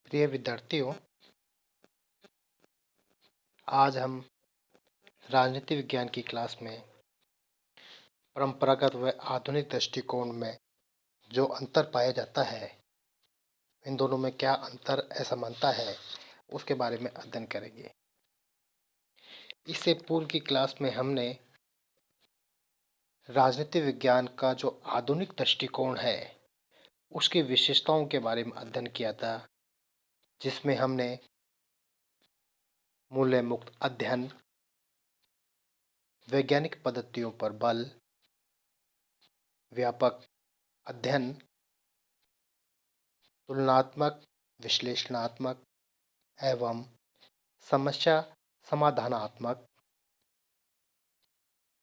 प्रिय विद्यार्थियों, आज हम राजनीति विज्ञान की क्लास में परंपरागत व आधुनिक दृष्टिकोण में जो अंतर पाया जाता है, इन दोनों में क्या अंतर असमानता है, उसके बारे में अध्ययन करेंगे। इससे पूर्व की क्लास में हमने राजनीति विज्ञान का जो आधुनिक दृष्टिकोण है, उसकी विशेषताओं के बारे में अध्ययन किया था, जिसमें हमने मूल्य मुक्त अध्ययन, वैज्ञानिक पद्धतियों पर बल, व्यापक अध्ययन, तुलनात्मक, विश्लेषणात्मक एवं समस्या समाधानात्मक,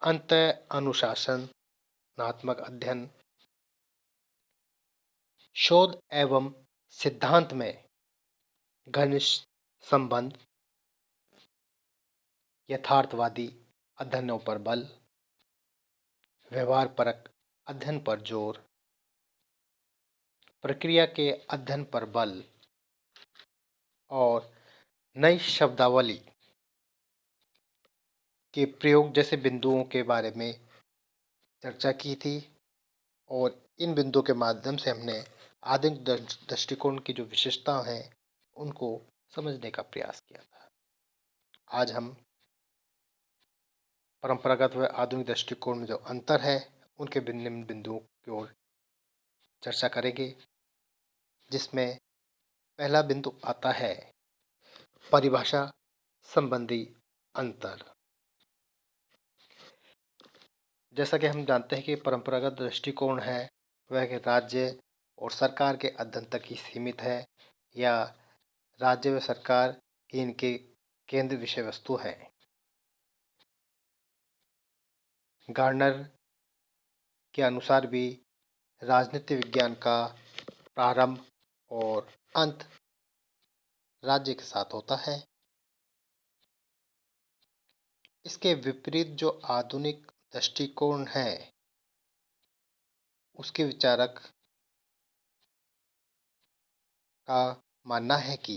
अंत अनुशासनात्मक अध्ययन, शोध एवं सिद्धांत में घनिष्ठ संबंध, यथार्थवादी अध्ययनों पर बल, व्यवहारपरक अध्ययन पर जोर, प्रक्रिया के अध्ययन पर बल और नई शब्दावली के प्रयोग जैसे बिंदुओं के बारे में चर्चा की थी। और इन बिंदुओं के माध्यम से हमने आधुनिक दृष्टिकोण की जो विशेषता हैं, उनको समझने का प्रयास किया था। आज हम परंपरागत व आधुनिक दृष्टिकोण में जो अंतर है, उनके भिन्न बिंदुओं की ओर चर्चा करेंगे, जिसमें पहला बिंदु आता है परिभाषा संबंधी अंतर। जैसा कि हम जानते हैं कि परंपरागत दृष्टिकोण है वह राज्य और सरकार के अध्ययन तक ही सीमित है, या राज्य व सरकार ही इनके केंद्र विषय वस्तु है। गार्नर के अनुसार भी राजनीति विज्ञान का प्रारंभ और अंत राज्य के साथ होता है। इसके विपरीत जो आधुनिक दृष्टिकोण है, उसके विचारक का मानना है कि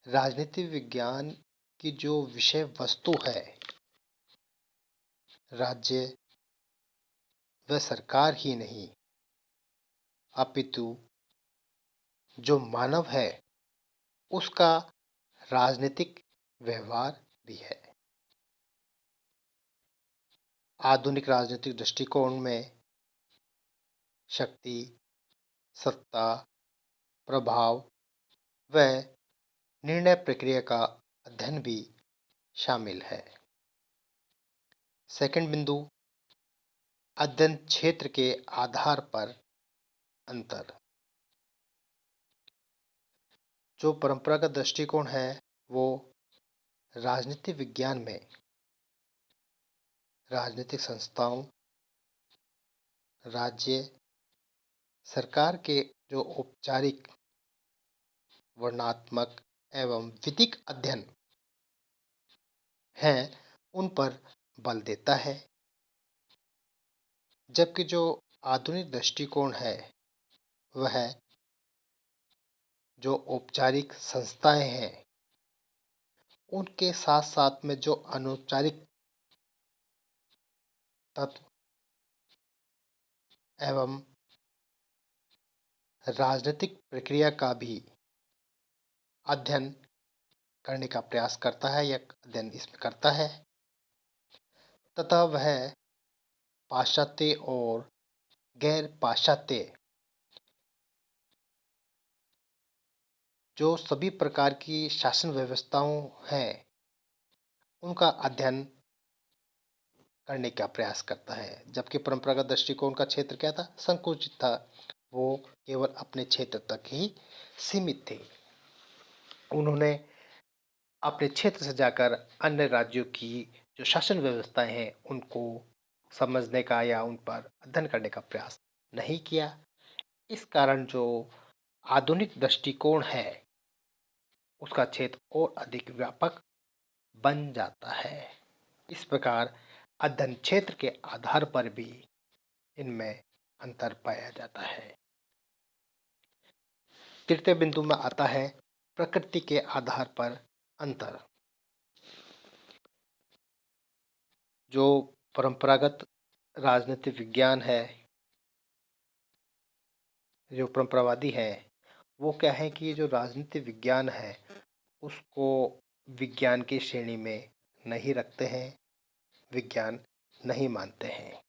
राजनीति विज्ञान की जो विषय वस्तु है, राज्य व सरकार ही नहीं, अपितु जो मानव है उसका राजनीतिक व्यवहार भी है। आधुनिक राजनीतिक दृष्टिकोण में शक्ति, सत्ता, प्रभाव व निर्णय प्रक्रिया का अध्ययन भी शामिल है। सेकंड बिंदु, अध्ययन क्षेत्र के आधार पर अंतर। जो परंपरागत दृष्टिकोण है वो राजनीति विज्ञान में राजनीतिक संस्थाओं, राज्य सरकार के जो औपचारिक, वर्णनात्मक एवं विधिक अध्ययन हैं, उन पर बल देता है, जबकि जो आधुनिक दृष्टिकोण है वह जो औपचारिक संस्थाएं हैं उनके साथ साथ में जो अनौपचारिक तत्व एवं राजनीतिक प्रक्रिया का भी अध्ययन करने का प्रयास करता है या अध्ययन इसमें करता है, तथा वह पाश्चात्य और गैर पाश्चात्य जो सभी प्रकार की शासन व्यवस्थाओं हैं, उनका अध्ययन करने का प्रयास करता है। जबकि परंपरागत दृष्टिकोण का क्षेत्र क्या था? संकुचित था, वो केवल अपने क्षेत्र तक ही सीमित थे। उन्होंने अपने क्षेत्र से जाकर अन्य राज्यों की जो शासन व्यवस्थाएं हैं उनको समझने का या उन पर अध्ययन करने का प्रयास नहीं किया। इस कारण जो आधुनिक दृष्टिकोण है उसका क्षेत्र और अधिक व्यापक बन जाता है। इस प्रकार अध्ययन क्षेत्र के आधार पर भी इनमें अंतर पाया जाता है। तृतीय बिंदु में आता है प्रकृति के आधार पर अंतर। जो परंपरागत राजनीतिक विज्ञान है, जो परंपरावादी है, वो क्या है कि ये जो राजनीतिक विज्ञान है उसको विज्ञान की श्रेणी में नहीं रखते हैं, विज्ञान नहीं मानते हैं।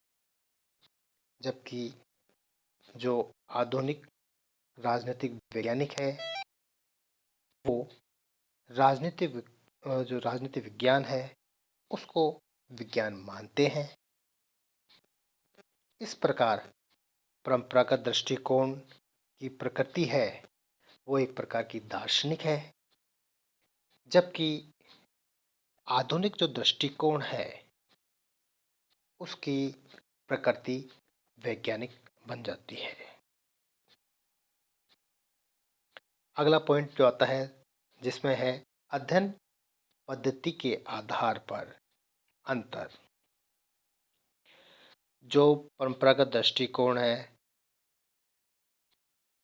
जबकि जो आधुनिक राजनीतिक वैज्ञानिक है वो जो राजनीतिक विज्ञान है उसको विज्ञान मानते हैं। इस प्रकार परंपरागत दृष्टिकोण की प्रकृति है वो एक प्रकार की दार्शनिक है, जबकि आधुनिक जो दृष्टिकोण है उसकी प्रकृति वैज्ञानिक बन जाती है। अगला पॉइंट जो आता है जिसमें है अध्ययन पद्धति के आधार पर अंतर। जो परंपरागत दृष्टिकोण है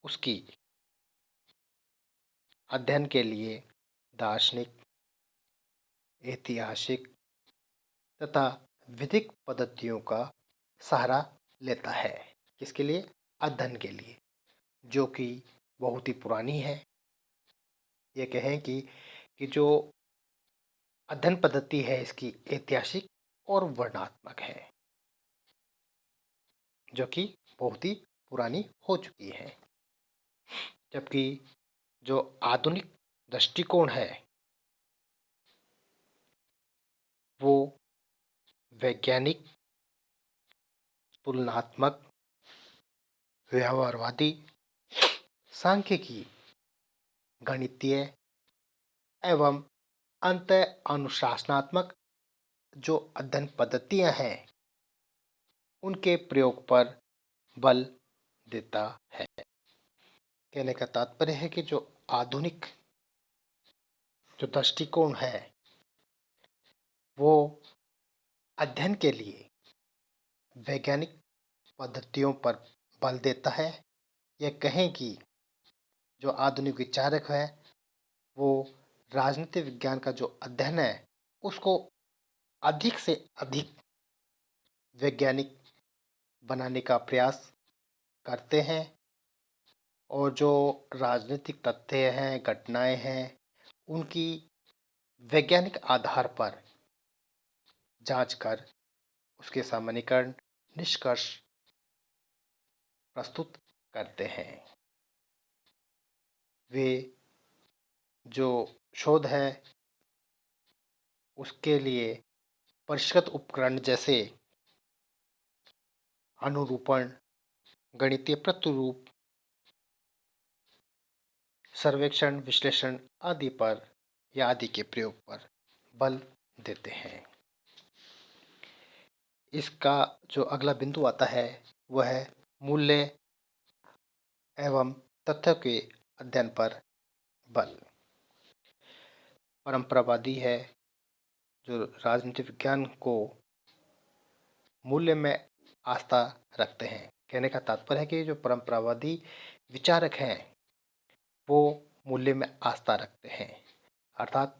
उसकी अध्ययन के लिए दार्शनिक, ऐतिहासिक तथा विधिक पद्धतियों का सहारा लेता है। किसके लिए? अध्ययन के लिए, जो कि बहुत ही पुरानी है। ये कहें कि जो अध्ययन पद्धति है इसकी ऐतिहासिक और वर्णनात्मक है, जो कि बहुत ही पुरानी हो चुकी है। जबकि जो आधुनिक दृष्टिकोण है वो वैज्ञानिक, तुलनात्मक, व्यवहारवादी, सांख्यिकी, गणितीय एवं अंत अनुशासनात्मक जो अध्ययन पद्धतियां हैं उनके प्रयोग पर बल देता है। कहने का तात्पर्य है कि जो आधुनिक जो दृष्टिकोण है वो अध्ययन के लिए वैज्ञानिक पद्धतियों पर बल देता है। यह कहें कि जो आधुनिक विचारक है वो राजनीतिक विज्ञान का जो अध्ययन है उसको अधिक से अधिक वैज्ञानिक बनाने का प्रयास करते हैं और जो राजनीतिक तथ्य हैं, घटनाएं हैं, उनकी वैज्ञानिक आधार पर जांच कर उसके सामान्यीकरण, निष्कर्ष प्रस्तुत करते हैं। वे जो शोध है उसके लिए परिष्कृत उपकरण जैसे अनुरूपण, गणितीय प्रतिरूप, सर्वेक्षण, विश्लेषण आदि पर या आदि के प्रयोग पर बल देते हैं। इसका जो अगला बिंदु आता है वह है मूल्य एवं तथ्य के अध्ययन पर बल। परंपरावादी है जो राजनीतिक विज्ञान को मूल्य में आस्था रखते हैं। कहने का तात्पर्य है कि जो परंपरावादी विचारक हैं वो मूल्य में आस्था रखते हैं, अर्थात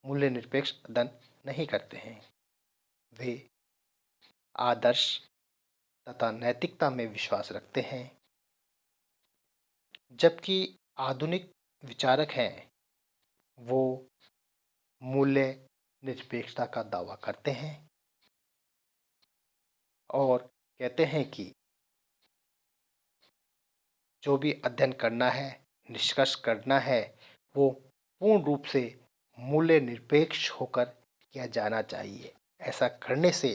मूल्य निरपेक्ष अध्ययन नहीं करते हैं। वे आदर्श तथा नैतिकता में विश्वास रखते हैं, जबकि आधुनिक विचारक हैं वो मूल्य निरपेक्षता का दावा करते हैं और कहते हैं कि जो भी अध्ययन करना है, निष्कर्ष करना है, वो पूर्ण रूप से मूल्य निरपेक्ष होकर किया जाना चाहिए। ऐसा करने से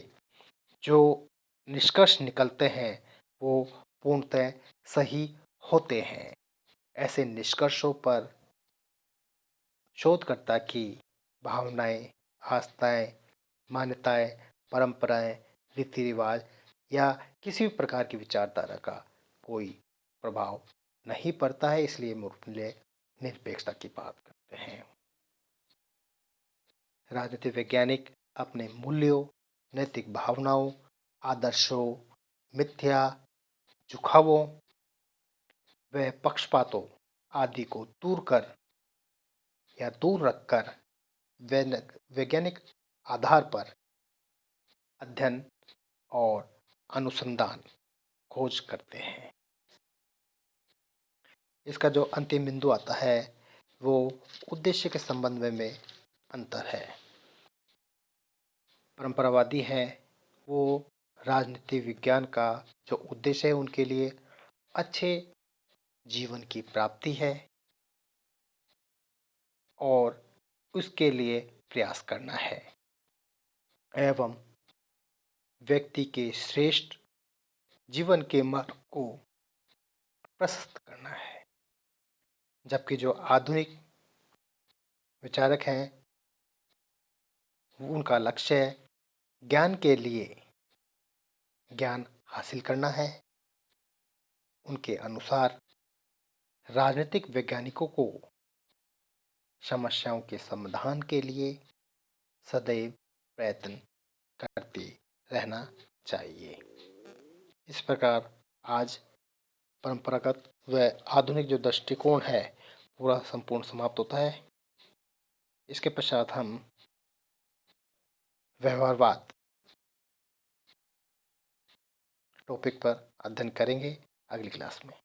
जो निष्कर्ष निकलते हैं वो पूर्णतः सही होते हैं। ऐसे निष्कर्षों पर शोधकर्ता की भावनाएं, आस्थाएं, मान्यताएं, परंपराएं, रीति रिवाज या किसी भी प्रकार की विचारधारा का कोई प्रभाव नहीं पड़ता है, इसलिए मूल्य निरपेक्षता की बात करते हैं। राजनीतिक वैज्ञानिक अपने मूल्यों, नैतिक भावनाओं, आदर्शों, मिथ्या, झुकावों व पक्षपातों आदि को दूर रखकर वैज्ञानिक आधार पर अध्ययन और अनुसंधान खोज करते हैं। इसका जो अंतिम बिंदु आता है वो उद्देश्य के संबंध में अंतर है। परंपरावादी हैं वो राजनीति विज्ञान का जो उद्देश्य है उनके लिए अच्छे जीवन की प्राप्ति है और उसके लिए प्रयास करना है एवं व्यक्ति के श्रेष्ठ जीवन के मार्ग को प्रशस्त करना है। जबकि जो आधुनिक विचारक हैं उनका लक्ष्य ज्ञान के लिए ज्ञान हासिल करना है। उनके अनुसार राजनीतिक वैज्ञानिकों को समस्याओं के समाधान के लिए सदैव प्रयत्न करते रहना चाहिए। इस प्रकार आज परंपरागत व आधुनिक जो दृष्टिकोण है पूरा संपूर्ण समाप्त होता है। इसके पश्चात हम व्यवहारवाद टॉपिक पर अध्ययन करेंगे अगली क्लास में।